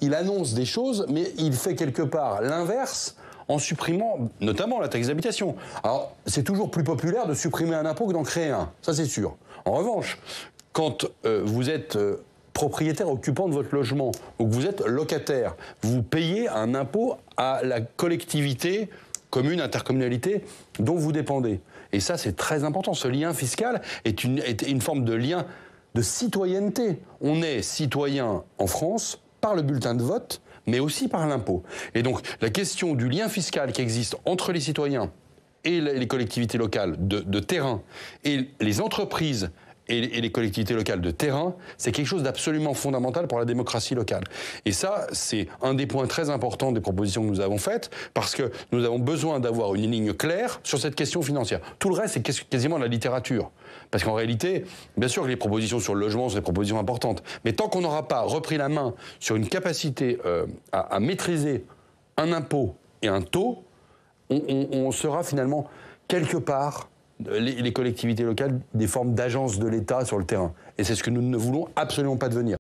il annonce des choses, mais il fait quelque part l'inverse en supprimant notamment la taxe d'habitation. Alors, c'est toujours plus populaire de supprimer un impôt que d'en créer un, ça c'est sûr. En revanche, quand vous êtes propriétaire occupant de votre logement, ou que vous êtes locataire, vous payez un impôt à la collectivité, commune, intercommunalité, dont vous dépendez. Et ça, c'est très important. Ce lien fiscal est une forme de lien de citoyenneté. On est citoyen en France par le bulletin de vote, mais aussi par l'impôt. Et donc, la question du lien fiscal qui existe entre les citoyens et les collectivités locales de terrain et les entreprises et les collectivités locales de terrain, c'est quelque chose d'absolument fondamental pour la démocratie locale. Et ça, c'est un des points très importants des propositions que nous avons faites, parce que nous avons besoin d'avoir une ligne claire sur cette question financière. Tout le reste, c'est quasiment de la littérature. Parce qu'en réalité, bien sûr que les propositions sur le logement sont des propositions importantes, mais tant qu'on n'aura pas repris la main sur une capacité à maîtriser un impôt et un taux, on sera finalement quelque part les collectivités locales des formes d'agences de l'État sur le terrain. Et c'est ce que nous ne voulons absolument pas devenir.